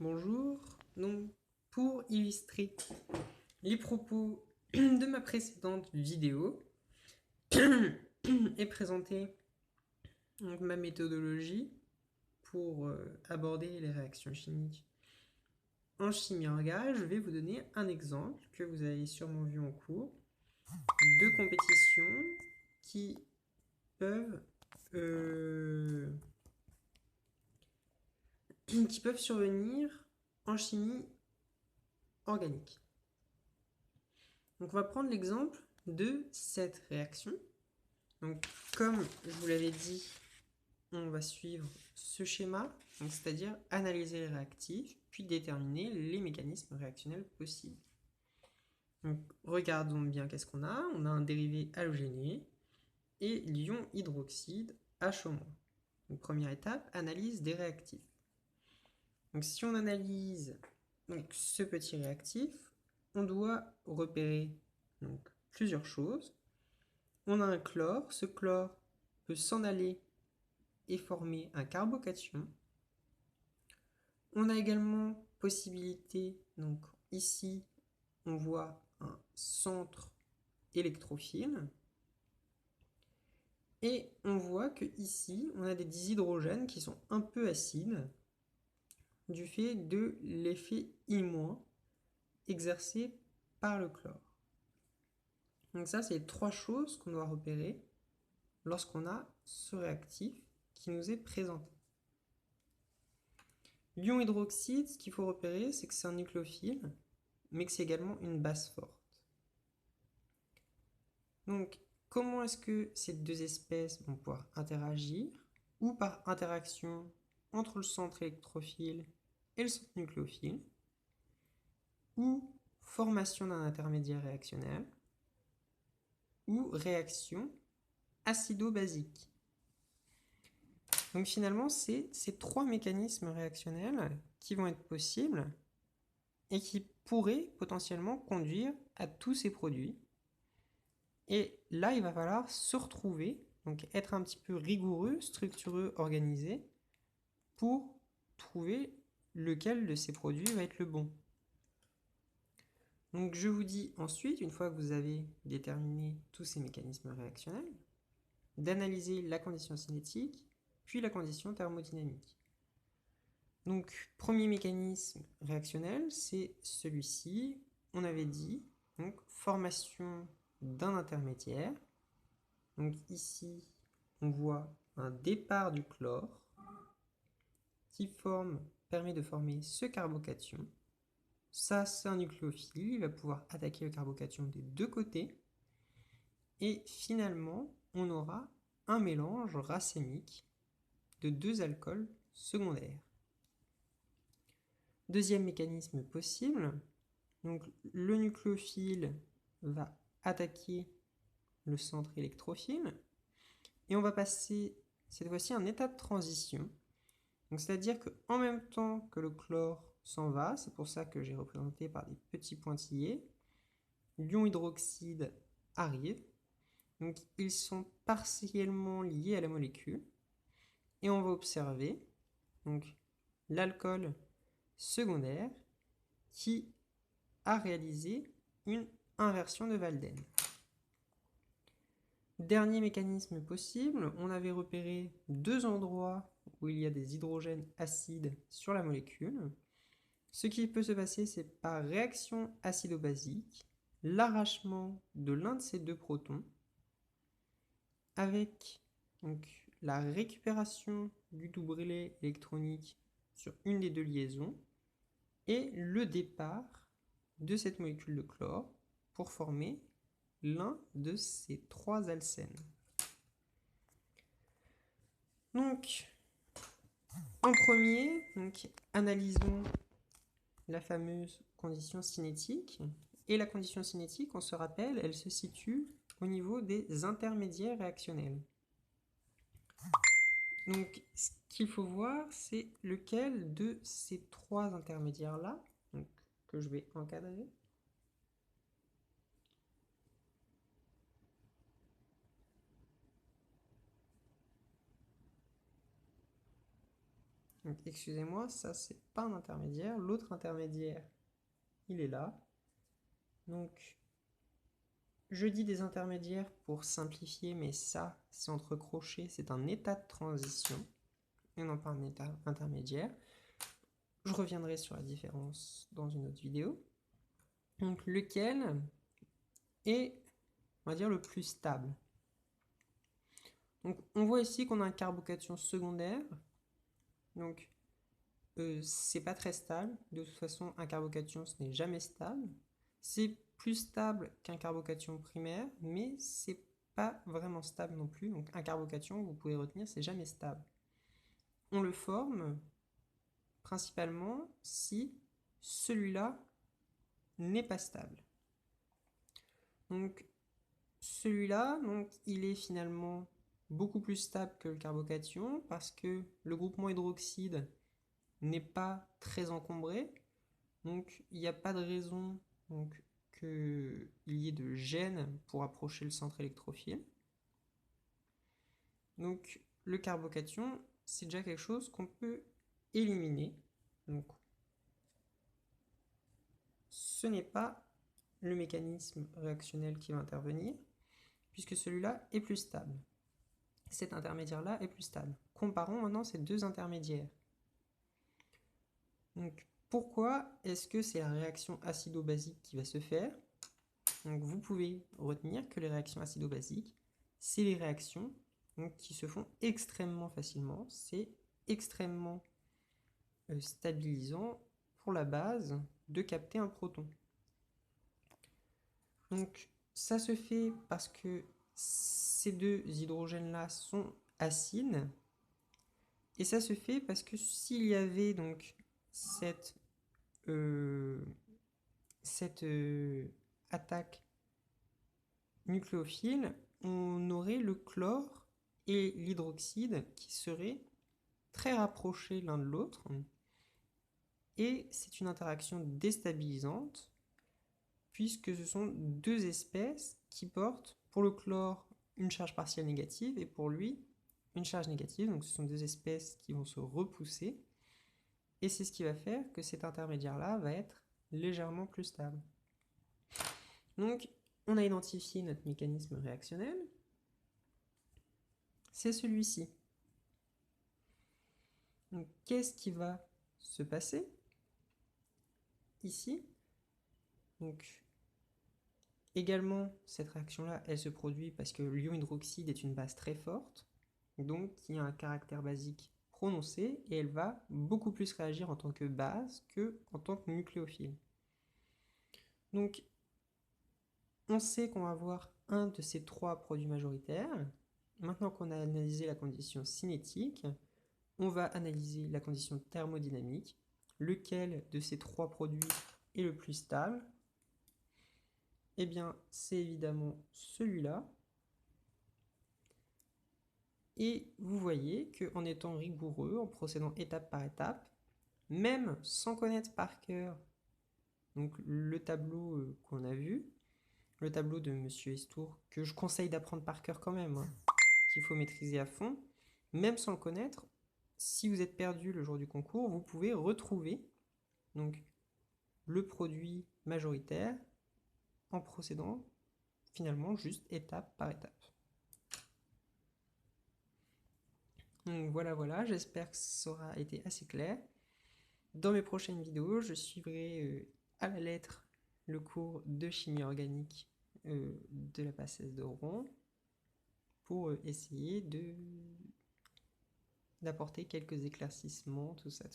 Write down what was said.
Bonjour. Donc, pour illustrer les propos de ma précédente vidéo et présenter donc, ma méthodologie pour aborder les réactions chimiques en chimie orga, je vais vous donner un exemple que vous avez sûrement vu en cours de compétition qui peuvent survenir en chimie organique. Donc on va prendre l'exemple de cette réaction. Donc comme je vous l'avais dit, on va suivre ce schéma, c'est-à-dire analyser les réactifs, puis déterminer les mécanismes réactionnels possibles. Donc regardons bien qu'est-ce qu'on a. On a un dérivé halogéné et l'ion hydroxyde HO-. Donc première étape, analyse des réactifs. Donc si on analyse ce petit réactif, on doit repérer plusieurs choses. On a un chlore, ce chlore peut s'en aller et former un carbocation. On a également possibilité, donc ici on voit un centre électrophile, et on voit que ici on a des dishydrogènes qui sont un peu acides du fait de l'effet I- exercé par le chlore. Donc ça, c'est les trois choses qu'on doit repérer lorsqu'on a ce réactif qui nous est présenté. L'ion hydroxyde, ce qu'il faut repérer, c'est que c'est un nucléophile, mais que c'est également une base forte. Donc, comment est-ce que ces deux espèces vont pouvoir interagir? Ou par interaction entre le centre électrophile et le centre nucléophile, ou formation d'un intermédiaire réactionnel, ou réaction acido-basique. Donc finalement, c'est ces trois mécanismes réactionnels qui vont être possibles et qui pourraient potentiellement conduire à tous ces produits. Et là, il va falloir se retrouver, donc être un petit peu rigoureux, structureux, organisé, pour trouver lequel de ces produits va être le bon. Donc je vous dis ensuite, une fois que vous avez déterminé tous ces mécanismes réactionnels, d'analyser la condition cinétique, puis la condition thermodynamique. Donc, premier mécanisme réactionnel, c'est celui-ci. On avait dit, donc, formation d'un intermédiaire. Donc ici, on voit un départ du chlore qui permet de former ce carbocation. Ça, c'est un nucléophile. Il va pouvoir attaquer le carbocation des deux côtés. Et finalement, on aura un mélange racémique de deux alcools secondaires. Deuxième mécanisme possible, donc le nucléophile va attaquer le centre électrophile et on va passer cette fois-ci à un état de transition. C'est-à-dire qu'en même temps que le chlore s'en va, c'est pour ça que j'ai représenté par des petits pointillés, l'ion hydroxyde arrive. Donc ils sont partiellement liés à la molécule et on va observer l'alcool secondaire qui a réalisé une inversion de Walden. Dernier mécanisme possible, on avait repéré deux endroits où il y a des hydrogènes acides sur la molécule. Ce qui peut se passer, c'est par réaction acido-basique, l'arrachement de l'un de ces deux protons avec la récupération du doublet électronique sur une des deux liaisons et le départ de cette molécule de chlore pour former l'un de ces trois alcènes. Donc, en premier, analysons la fameuse condition cinétique. Et la condition cinétique, on se rappelle, elle se situe au niveau des intermédiaires réactionnels. Donc, ce qu'il faut voir, c'est lequel de ces trois intermédiaires-là, que je vais encadrer, Donc, excusez-moi, ça, c'est pas un intermédiaire. L'autre intermédiaire, il est là. Donc, je dis des intermédiaires pour simplifier, mais ça, c'est entre crochets, c'est un état de transition, et non pas un état intermédiaire. Je reviendrai sur la différence dans une autre vidéo. Donc, lequel est, on va dire, le plus stable. Donc, on voit ici qu'on a un carbocation secondaire. Donc, c'est pas très stable. De toute façon, un carbocation, ce n'est jamais stable. C'est plus stable qu'un carbocation primaire, mais c'est pas vraiment stable non plus. Donc, un carbocation, vous pouvez retenir, c'est jamais stable. On le forme principalement si celui-là n'est pas stable. Donc, celui-là, il est finalement beaucoup plus stable que le carbocation parce que le groupement hydroxyde n'est pas très encombré. Donc, il n'y a pas de raison qu'il y ait de gêne pour approcher le centre électrophile. Donc, le carbocation, c'est déjà quelque chose qu'on peut éliminer. Donc, ce n'est pas le mécanisme réactionnel qui va intervenir, puisque celui-là est plus stable. Cet intermédiaire-là est plus stable. Comparons maintenant ces deux intermédiaires. Donc, pourquoi est-ce que c'est la réaction acido-basique qui va se faire? Donc, vous pouvez retenir que les réactions acido-basiques, c'est les réactions qui se font extrêmement facilement. C'est extrêmement stabilisant pour la base de capter un proton. Donc, ça se fait parce que ces deux hydrogènes-là sont acides. Et ça se fait parce que s'il y avait donc cette attaque nucléophile, on aurait le chlore et l'hydroxyde qui seraient très rapprochés l'un de l'autre. Et c'est une interaction déstabilisante puisque ce sont deux espèces qui portent pour le chlore une charge partielle négative et pour lui une charge négative. Donc ce sont deux espèces qui vont se repousser. Et c'est ce qui va faire que cet intermédiaire-là va être légèrement plus stable. Donc, on a identifié notre mécanisme réactionnel. C'est celui-ci. Donc, qu'est-ce qui va se passer ici? Donc, également, cette réaction-là, elle se produit parce que l'ion hydroxyde est une base très forte, donc qui a un caractère basique prononcé, et elle va beaucoup plus réagir en tant que base qu'en tant que nucléophile. Donc, on sait qu'on va avoir un de ces trois produits majoritaires. Maintenant qu'on a analysé la condition cinétique, on va analyser la condition thermodynamique. Lequel de ces trois produits est le plus stable? Eh bien, c'est évidemment celui-là. Et vous voyez qu'en étant rigoureux, en procédant étape par étape, même sans connaître par cœur donc, le tableau qu'on a vu, le tableau de Monsieur Estour, que je conseille d'apprendre par cœur quand même, qu'il faut maîtriser à fond, même sans le connaître, si vous êtes perdu le jour du concours, vous pouvez retrouver donc, le produit majoritaire en procédant finalement juste étape par étape. Donc voilà, j'espère que ça aura été assez clair. Dans mes prochaines vidéos, je suivrai à la lettre le cours de chimie organique de la passesse de Rouen pour essayer d'apporter quelques éclaircissements, tout ça.